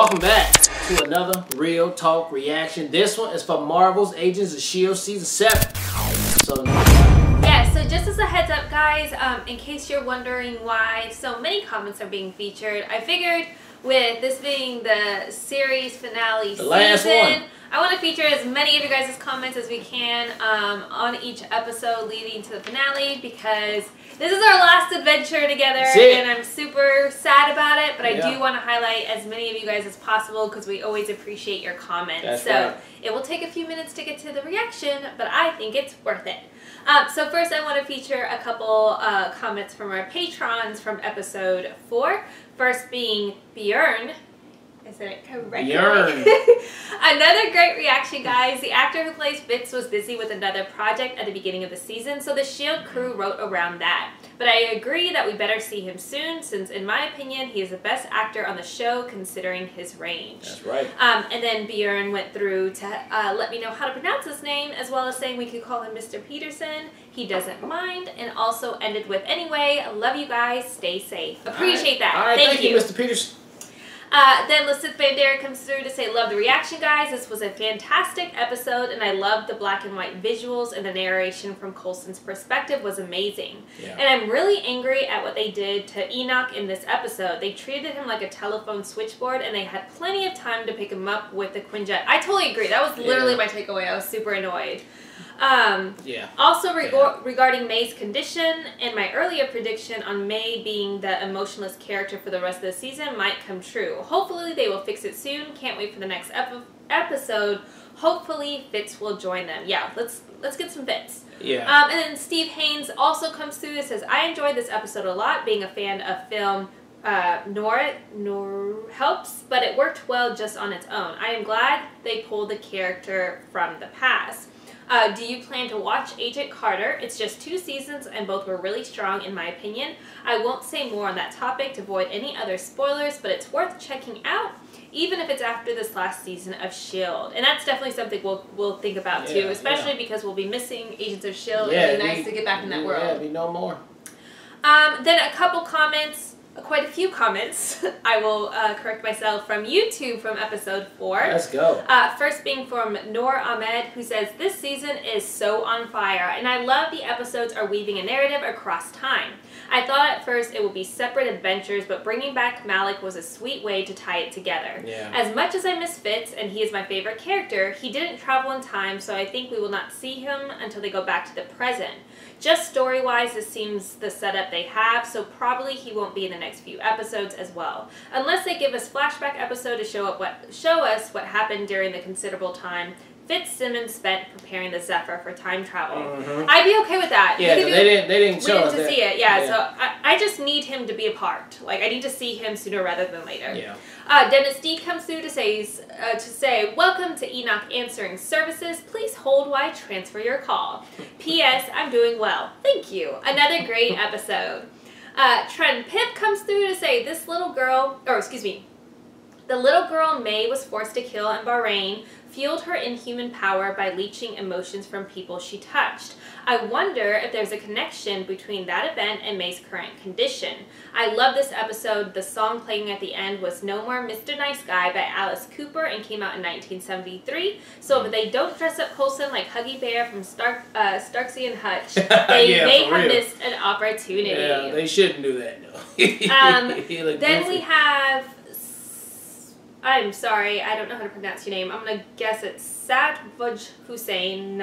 Welcome back to another Real Talk reaction. This one is for Marvel's Agents of S.H.I.E.L.D. Season 7. So just as a heads up, guys, in case you're wondering why so many comments are being featured, I figured with this being the series finale last one, I want to feature as many of you guys' comments as we can on each episode leading to the finale, because this is our last adventure together and I'm super sad about it, but I do want to highlight as many of you guys as possible because we always appreciate your comments. It will take a few minutes to get to the reaction, but I think it's worth it. So first I want to feature a couple comments from our patrons from episode 4. First being Björn. I said it correctly. Björn. Another great reaction, guys. The actor who plays Fitz was busy with another project at the beginning of the season, so the S.H.I.E.L.D. crew wrote around that. But I agree that we better see him soon, since in my opinion, he is the best actor on the show considering his range. That's right. And then Björn went through to let me know how to pronounce his name, as well as saying we could call him Mr. Peterson. He doesn't mind, and also ended with, anyway, I love you guys, stay safe. Appreciate that. All right, thank you, Mr. Peterson. Then Lisith Bandera comes through to say, love the reaction, guys. This was a fantastic episode, and I loved the black and white visuals, and the narration from Coulson's perspective was amazing. And I'm really angry at what they did to Enoch in this episode. They treated him like a telephone switchboard, and they had plenty of time to pick him up with the Quinjet. I totally agree. That was literally my takeaway. I was super annoyed. Also regarding May's condition, and my earlier prediction on May being the emotionless character for the rest of the season might come true. Hopefully they will fix it soon. Can't wait for the next episode. Hopefully Fitz will join them. Yeah, let's get some Fitz. And then Steve Haynes also comes through and says, I enjoyed this episode a lot, being a fan of film nor helps, but it worked well just on its own. I am glad they pulled the character from the past. Do you plan to watch Agent Carter? It's just 2 seasons and both were really strong in my opinion. I won't say more on that topic to avoid any other spoilers, but it's worth checking out, even if it's after this last season of S.H.I.E.L.D. And that's definitely something we'll think about too, especially because we'll be missing Agents of S.H.I.E.L.D. It'd be nice to get back in that world. Yeah, be no more. Then a couple comments. Quite a few comments, I will correct myself, from YouTube from episode 4. Let's go. First being from Noor Ahmed, who says, this season is so on fire, and I love the episodes are weaving a narrative across time. I thought at first it would be separate adventures, but bringing back Malik was a sweet way to tie it together. As much as I miss Fitz, and he is my favorite character, he didn't travel in time, so I think we will not see him until they go back to the present. Just story-wise, this seems the setup they have, so probably he won't be in the next few episodes as well. Unless they give us flashback episode to show us what happened during the considerable time Fitzsimmons spent preparing the Zephyr for time travel. I'd be okay with that. Yeah, they didn't show us to see it. So I just need him to be a part. Like, I need to see him sooner rather than later. Dennis D comes through to say, welcome to Enoch Answering Services. Please hold while I transfer your call. P.S. I'm doing well. Thank you. Another great episode. Trent Pip comes through to say, the little girl May was forced to kill in Bahrain fueled her inhuman power by leeching emotions from people she touched. I wonder if there's a connection between that event and May's current condition. I love this episode. The song playing at the end was No More Mr. Nice Guy by Alice Cooper and came out in 1973. So if they don't dress up Coulson like Huggy Bear from Starksy and Hutch, they may have missed an opportunity. Yeah, they shouldn't do that, no. Then we have... I'm sorry, I don't know how to pronounce your name. I'm going to guess it's Satvaj Hussein,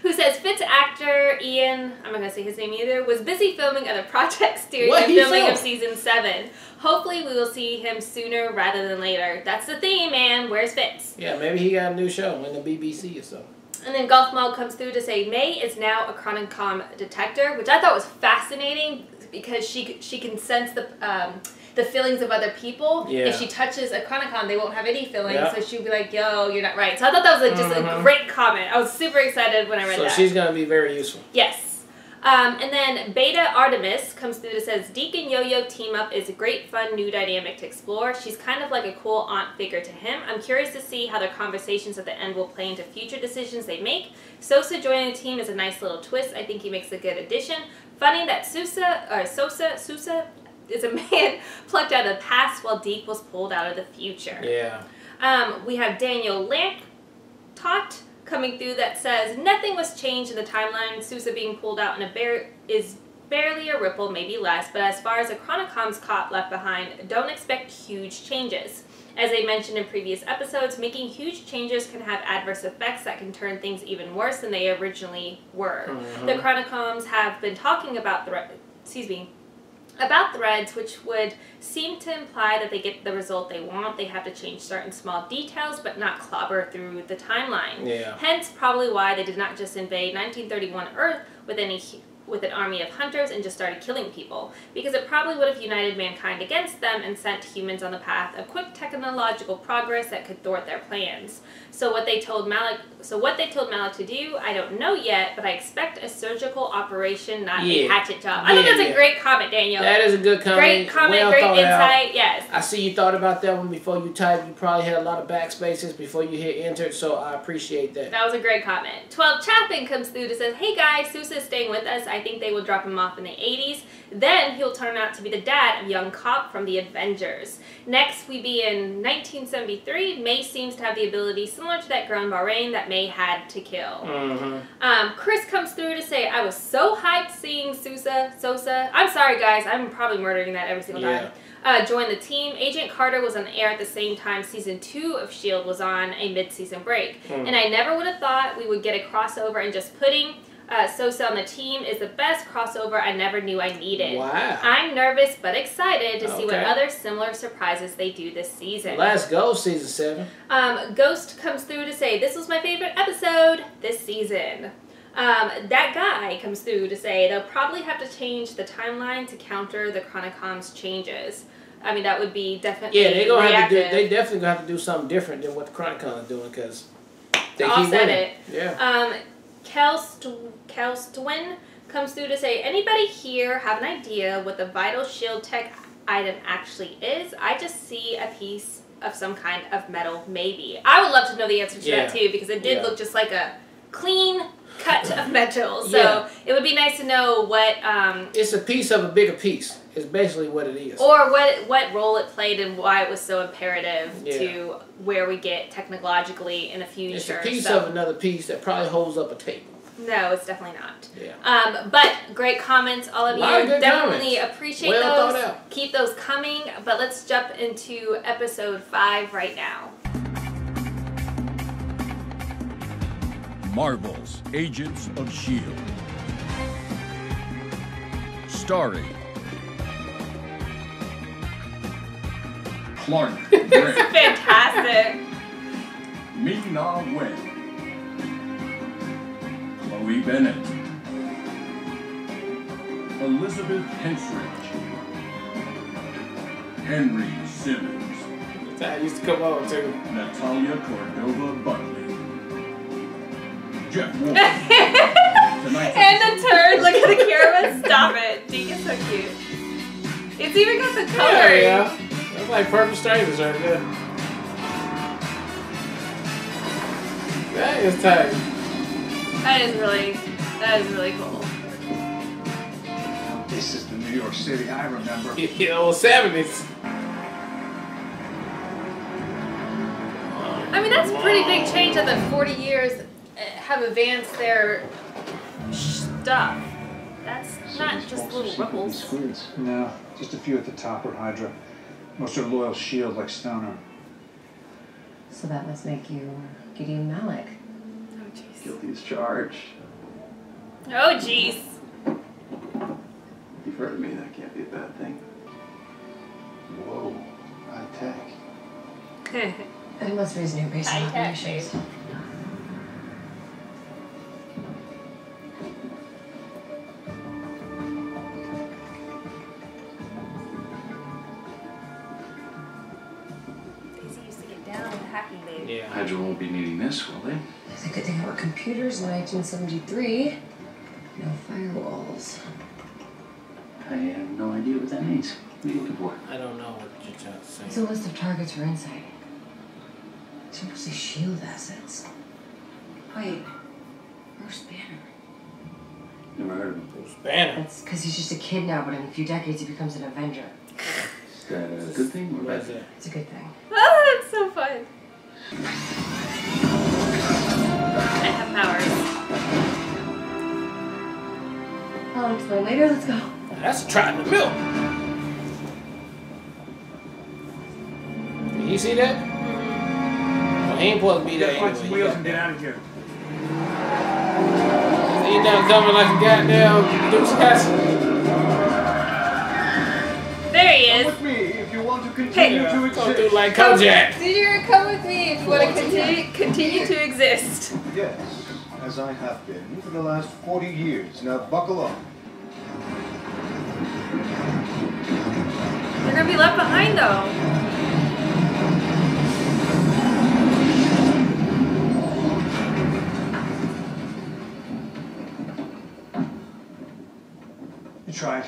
who says, Fitz actor Ian, I'm not going to say his name either, was busy filming other projects during the filming of Season 7. Hopefully we will see him sooner rather than later. That's the theme, man. Where's Fitz? Yeah, maybe he got a new show in the BBC or so. And then Golf Mall comes through to say, May is now a Chronicom detector, which I thought was fascinating because she can sense the feelings of other people. If she touches a Chronicon, they won't have any feelings, so she'll be like, yo, you're not right. So I thought that was just a great comment. I was super excited when I read that. So she's going to be very useful. Yes. And then Beta Artemis comes through and says, Deke and Yo-Yo team up is a great, fun, new dynamic to explore. She's kind of like a cool aunt figure to him. I'm curious to see how their conversations at the end will play into future decisions they make. Sosa joining the team is a nice little twist. I think he makes a good addition. Funny that Sousa is a man plucked out of the past while Deke was pulled out of the future. Yeah. We have Daniel Lamptot coming through that says, nothing was changed in the timeline. Sousa being pulled out in is barely a ripple, maybe less, but as far as the Chronocoms cop left behind, don't expect huge changes. As I mentioned in previous episodes, making huge changes can have adverse effects that can turn things even worse than they originally were. The Chronocoms have been talking about threads, which would seem to imply that they get the result they want. They have to change certain small details, but not clobber through the timeline. Yeah. Hence, probably why they did not just invade 1931 Earth with an army of hunters and just started killing people, because it probably would have united mankind against them and sent humans on the path of quick technological progress that could thwart their plans. So what they told Malik to do, I don't know yet, but I expect a surgical operation, not a hatchet job. I think that's a great comment, Daniel. That is a good comment. Great comment, great insight. Yes. I see you thought about that one before you typed. You probably had a lot of backspaces before you hit enter, so I appreciate that. That was a great comment. 12 Chapin comes through to says, hey guys, Sousa is staying with us. I think they will drop him off in the 80s. Then he'll turn out to be the dad of young Cop from the Avengers. Next, we be in 1973. May seems to have the ability similar to that girl in Bahrain that May had to kill. Chris comes through to say, I was so hyped seeing Sosa. I'm sorry guys, I'm probably murdering that every single time. Joined the team. Agent Carter was on the air at the same time season 2 of S.H.I.E.L.D. was on a mid-season break. And I never would have thought we would get a crossover, and just putting Sosa on the team is the best crossover I never knew I needed. Wow. I'm nervous but excited to see what other similar surprises they do this season. Let's go, season 7. Ghost comes through to say, this was my favorite episode this season. That guy comes through to say they'll probably have to change the timeline to counter the Chronocoms changes. I mean, that would be definitely they definitely gonna have to do something different than what the Chronocoms are doing, because they keep winning. Kelstwin comes through to say, anybody here have an idea what the vital shield tech item actually is? I just see a piece of some kind of metal, maybe. I would love to know the answer to that too, because it did look just like a clean cut of metal. So it would be nice to know what... it's a piece of a bigger piece. It's basically what it is. Or what role it played and why it was so imperative to where we get technologically in the future. It's a piece of another piece that probably holds up a table. No, it's definitely not. But great comments, all of you. Definitely appreciate those. Well thought out. Keep those coming. But let's jump into episode 5 right now. Marvel's Agents of S.H.I.E.L.D. Starring Clark Gregg. This is fantastic. Ming-Na Wen. Chloe Bennett. Elizabeth Henstridge. Henry Simmons. That used to come on too. Natalia Cordova Buckley. Jeff Wolf. And the turd. Look at the camera. Stop it. Deke is so cute. It's even got the color. Yeah. That's like Perfect Strangers right there. That is tight. That is really cool. This is the New York City I remember. The old 70s. I mean, that's a pretty big change that the 40 years have advanced their stuff. That's not just little ripples. No, just a few at the top are Hydra. Most are loyal S.H.I.E.L.D. like Stoner. So that must make you Gideon Malik. Oh, jeez. Guilty as charged. Oh, jeez. You've heard of me, that can't be a bad thing. Whoa, high tech. It must be his new base of High-tech, operations. Yeah. Hydra won't be needing this, will they? The good thing about computers in 1973, no firewalls. I have no idea what that means. What are you looking for? I don't know what you're trying to say. It's a list of targets for insight. It's mostly S.H.I.E.L.D. assets. Wait, where's Banner? Never heard of him. Bruce Banner. That's because he's just a kid now, but in a few decades he becomes an Avenger. Is that a good thing or bad thing? It's a good thing. Oh, that's so fun. I have powers. I'll explain later. Let's go. That's a Trout in the milk. Did you see that? Well, he ain't supposed to be there Get some anyway. wheels and get out of here. He done coming like a goddamn Deuce Castle. There he Come is. with me if you want to continue to Don't exist. do like Kojak. Senior, come with me if you want to continue to exist. Yes, as I have been for the last 40 years. Now buckle up. They're gonna be left behind though. You tried.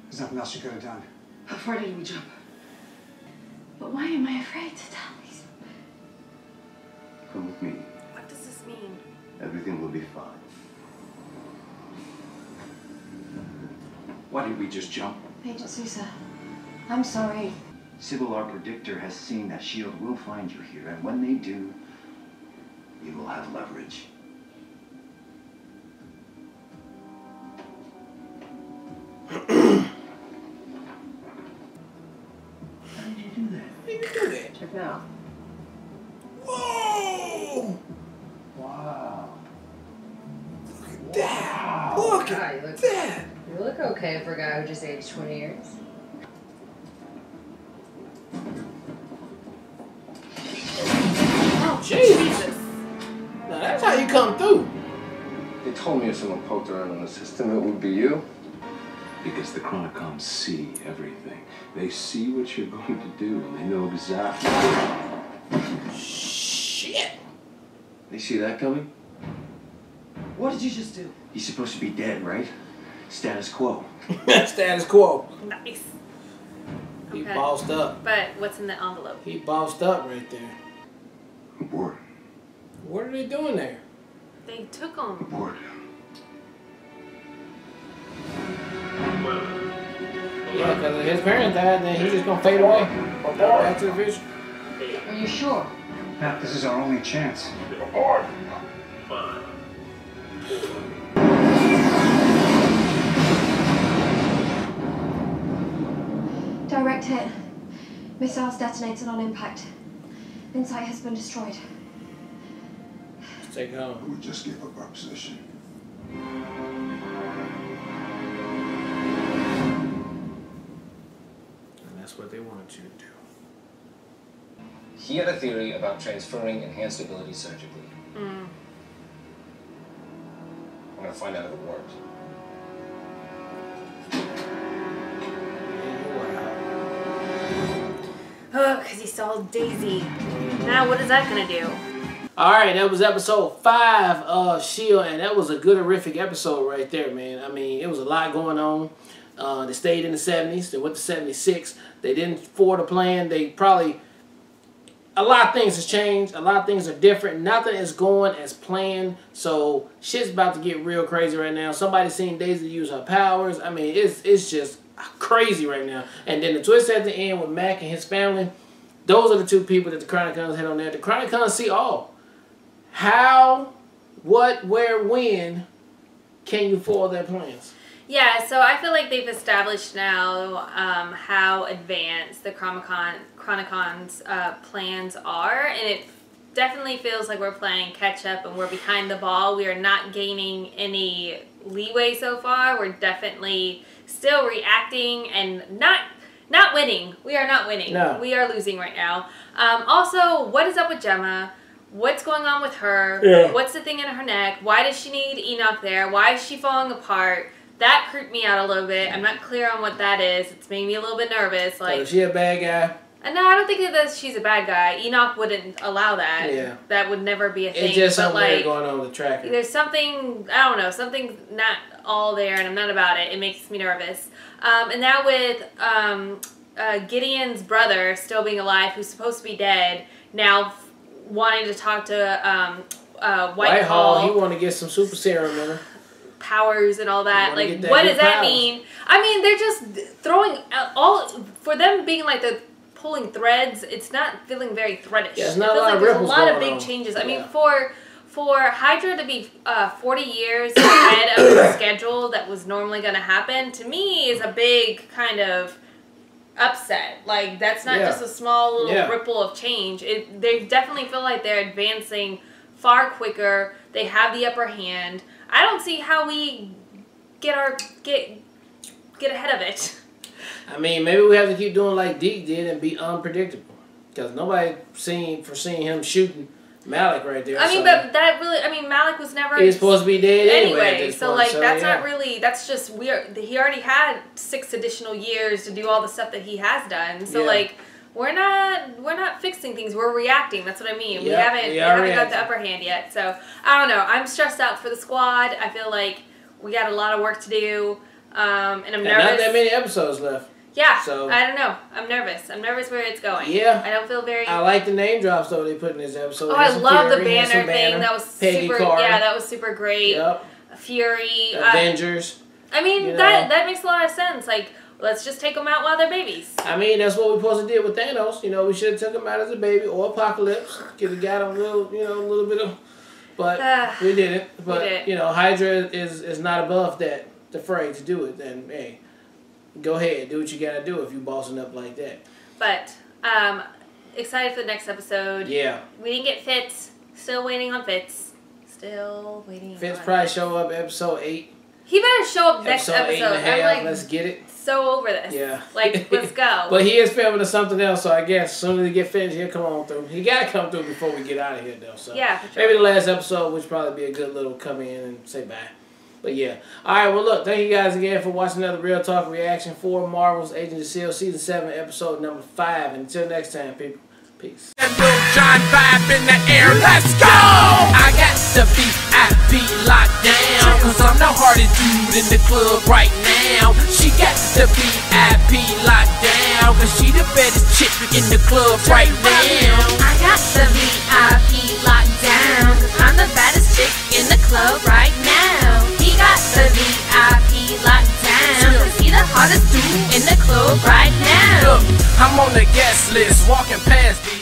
There's nothing else you could have done. How far did we jump? But why am I afraid to tell these? Come with me. What does this mean? Everything will be fine. Why did we just jump? Agent Sousa, I'm sorry. Sybil, our predictor, has seen that S.H.I.E.L.D. will find you here, and when they do, you will have leverage. How did you do that? How you do that? Check now. Whoa! Wow. That! Look Wow, at you look, that! you look okay for a guy who just aged 20 years. Oh, Jesus. Now that's how you come through. They told me if someone poked around in the system, it would be you. Because the Chronicons see everything. They see what you're going to do, and they know exactly. Shit! You see that coming? What did you just do? He's supposed to be dead, right? Status quo. Status quo. nice. He Okay. bossed up. But what's in the envelope? He bossed up right there. Abort. What are they doing there? They took him. Abort. Yeah, because his parents died, then he's just gonna fade away. Back to the future. Are you sure? Matt, this is our only chance. Direct hit. Missiles detonated on impact. Insight has been destroyed. Let's take it home. We just gave up our position. And that's what they wanted you to do. He had a theory about transferring enhanced ability surgically. I'm gonna find out if it worked. Oh, because he saw Daisy. Now what is that gonna do? Alright, that was episode 5 of S.H.I.E.L.D. and that was a good horrific episode right there, man. I mean, it was a lot going on. They stayed in the 70s. They went to 76. They didn't forward a plan. They probably... A lot of things has changed. A lot of things are different. Nothing is going as planned. So, shit's about to get real crazy right now. Somebody's seen Daisy use her powers. I mean, it's just crazy right now. And then the twist at the end with Mac and his family. Those are the two people that the Chronicons had on there. The Chronicons see all. How, what, where, when can you foil their plans? Yeah, so I feel like they've established now how advanced the Chronicons' plans are, and it definitely feels like we're playing catch up and we're behind the ball. We are not gaining any leeway so far. We're definitely still reacting and not winning. We are not winning. No. We are losing right now. Also, what is up with Gemma? What's going on with her? Yeah. What's the thing in her neck? Why does she need Enoch there? Why is she falling apart? That creeped me out a little bit. I'm not clear on what that is. It's made me a little bit nervous. Like, is she a bad guy? no, I don't think that she's a bad guy. Enoch wouldn't allow that. Yeah. That would never be a thing. It's just but something like, weird going on with the tracker. there's something, I don't know, something's not all there and I'm not about it. It makes me nervous. And now with Gideon's brother still being alive, who's supposed to be dead, now wanting to talk to Whitehall. He wanted to get some super serum in her. powers and all that. Like, what does that mean? I mean, they're just throwing for them being like the pulling threads. It's not feeling very threadish. Yeah, it's it not feels a lot like of there's a ripples lot of going big on. changes. I mean, for Hydra to be 40 years ahead of the schedule that was normally going to happen, to me is a big kind of upset. Like, that's not just a small little ripple of change. They definitely feel like they're advancing far quicker. They have the upper hand. I don't see how we get ahead of it. I mean, maybe we have to keep doing like Deke did and be unpredictable. Because nobody foreseeing him shooting Malik right there. I mean, but that really, I mean, Malik was never... He's supposed to be dead anyway. So, like, that's not really, that's just, he already had 6 additional years to do all the stuff that he has done. So, like, we're not fixing things, we're reacting. That's what I mean. We haven't got the upper hand yet. So, I don't know. I'm stressed out for the squad. I feel like we got a lot of work to do. And I'm nervous. Not that many episodes left. Yeah, so I don't know. I'm nervous. I'm nervous where it's going. Yeah. I don't feel very... I like the name drops, though, they put in this episode. Oh, I love the banner thing. That was Peggy super... Carter. Yeah, that was super great. Yep. Fury. Avengers. I mean, that makes a lot of sense. Like, let's just take them out while they're babies. I mean, that's what we're supposed to do with Thanos. You know, we should have took him out as a baby, or Apocalypse. Could have got him a little bit of... But we didn't. But, you know, Hydra is not above that, the fray to do it. Then, hey... Go ahead, do what you gotta do if you bossing up like that. But excited for the next episode. Yeah. We didn't get Fitz. Still waiting on Fitz. Still waiting on Fitz probably show up episode 8. He better show up next episode. 8.5, I'm like, let's get it. So over this. Yeah. Like, let's go. But he is filming something else, so I guess as soon as he get finished, he'll come on through. He gotta come through before we get out of here, though. So yeah, for sure. Maybe the last episode, which probably be a good little come in and say bye. But yeah. Alright, well look, thank you guys again for watching another Real Talk reaction for Marvel's Agents of S.H.I.E.L.D. Season 7, Episode number 5. And until next time, people, peace. John vibe in the air, let's go! I got the VIP locked down, cause I'm the hardest dude in the club right now. She got the VIP locked down, cause she the baddest chick in the club right now. I got the VIP locked down, cause I'm the baddest chick in the club right now. He got the VIP locked down, cause he the hottest dude in the club right now. Look, I'm on the guest list, walking past these